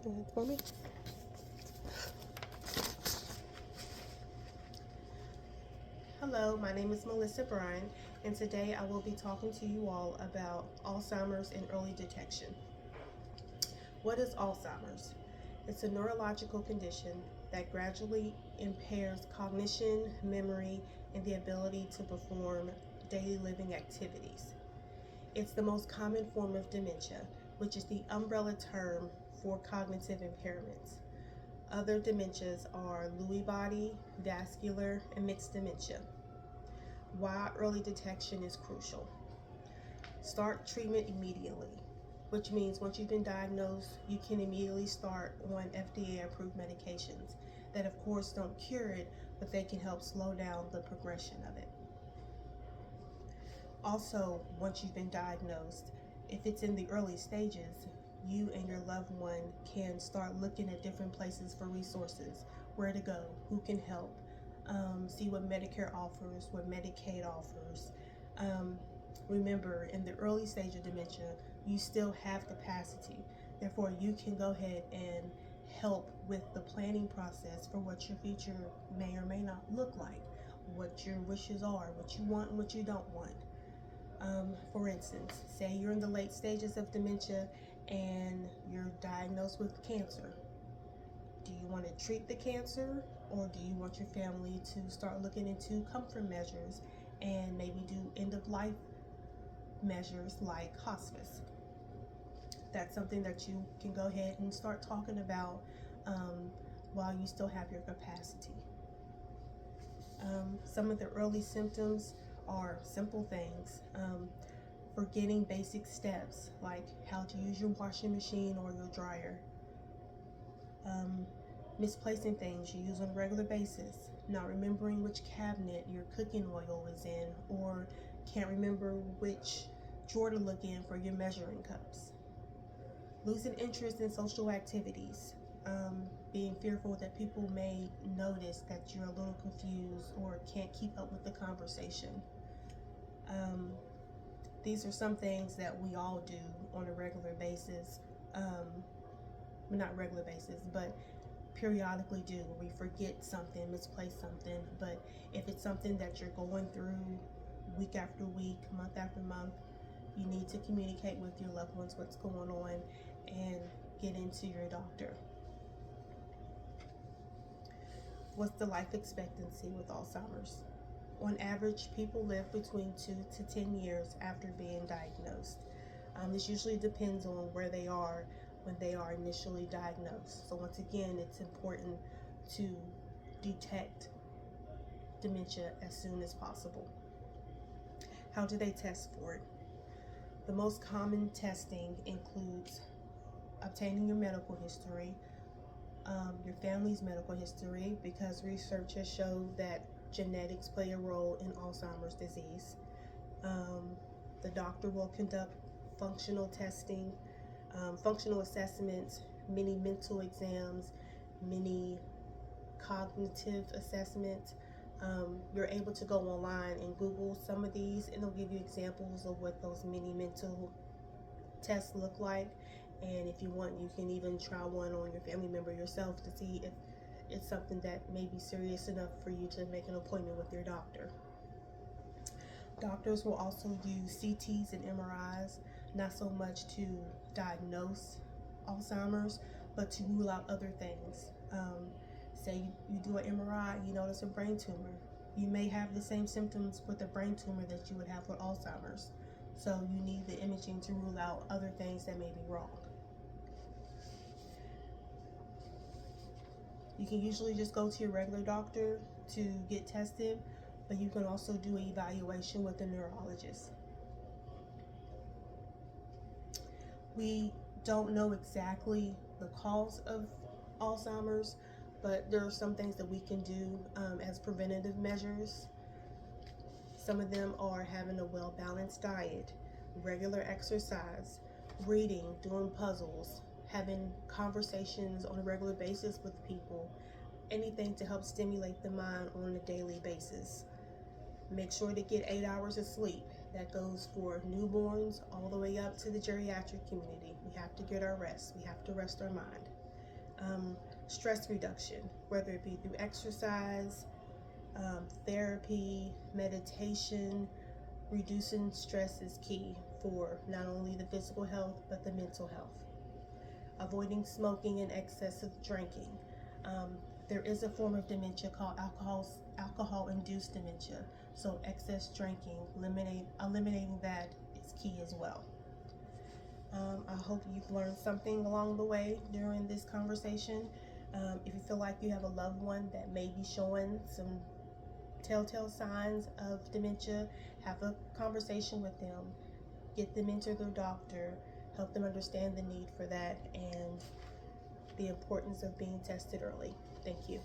For me. Hello, my name is Melissa Bryan, and today I will be talking to you all about Alzheimer's and early detection. What is Alzheimer's? It's a neurological condition that gradually impairs cognition, memory, and the ability to perform daily living activities. It's the most common form of dementia, which is the umbrella term for cognitive impairments. Other dementias are Lewy body, vascular, and mixed dementia. Why early detection is crucial. Start treatment immediately, which means once you've been diagnosed, you can immediately start on FDA-approved medications that of course don't cure it, but they can help slow down the progression of it. Also, once you've been diagnosed, if it's in the early stages, you and your loved one can start looking at different places for resources, where to go, who can help, see what Medicare offers, what Medicaid offers. Remember, in the early stage of dementia, you still have capacity. Therefore, you can go ahead and help with the planning process for what your future may or may not look like, what your wishes are, what you want and what you don't want. For instance, say you're in the late stages of dementia and you're diagnosed with cancer. Do you want to treat the cancer, or do you want your family to start looking into comfort measures and maybe do end-of-life measures like hospice? That's something that you can go ahead and start talking about while you still have your capacity. Some of the early symptoms are simple things. Forgetting basic steps like how to use your washing machine or your dryer. Misplacing things you use on a regular basis, not remembering which cabinet your cooking oil is in, or can't remember which drawer to look in for your measuring cups. Losing interest in social activities, being fearful that people may notice that you're a little confused or can't keep up with the conversation. These are some things that we all do on a regular basis. Not regular basis, but periodically do, where we forget something, misplace something. But if it's something that you're going through week after week, month after month, you need to communicate with your loved ones what's going on and get into your doctor. What's the life expectancy with Alzheimer's? On average, people live between 2 to 10 years after being diagnosed. This usually depends on where they are when they are initially diagnosed. So once again, it's important to detect dementia as soon as possible. How do they test for it? The most common testing includes obtaining your medical history, your family's medical history, because research has showed that genetics play a role in Alzheimer's disease. The doctor will conduct functional testing, functional assessments, many mental exams, many cognitive assessments. You're able to go online and Google some of these, and it'll give you examples of what those mini mental tests look like. And if you want, you can even try one on your family member yourself to see if it's something that may be serious enough for you to make an appointment with your doctor. Doctors will also use CTs and MRIs, not so much to diagnose Alzheimer's, but to rule out other things. Say you do an MRI, you notice a brain tumor. You may have the same symptoms with a brain tumor that you would have with Alzheimer's. So you need the imaging to rule out other things that may be wrong. You can usually just go to your regular doctor to get tested, but you can also do an evaluation with a neurologist. We don't know exactly the cause of Alzheimer's, but there are some things that we can do as preventative measures. Some of them are having a well-balanced diet, regular exercise, reading, doing puzzles, having conversations on a regular basis with people, anything to help stimulate the mind on a daily basis. Make sure to get 8 hours of sleep. That goes for newborns all the way up to the geriatric community. We have to get our rest. We have to rest our mind. Stress reduction, whether it be through exercise, therapy, meditation. Reducing stress is key for not only the physical health but the mental health. Avoiding smoking and excessive drinking. There is a form of dementia called alcohol-induced dementia. So excess drinking, eliminating that is key as well. I hope you've learned something along the way during this conversation. If you feel like you have a loved one that may be showing some telltale signs of dementia, have a conversation with them, get them into their doctor, help them understand the need for that and the importance of being tested early. Thank you.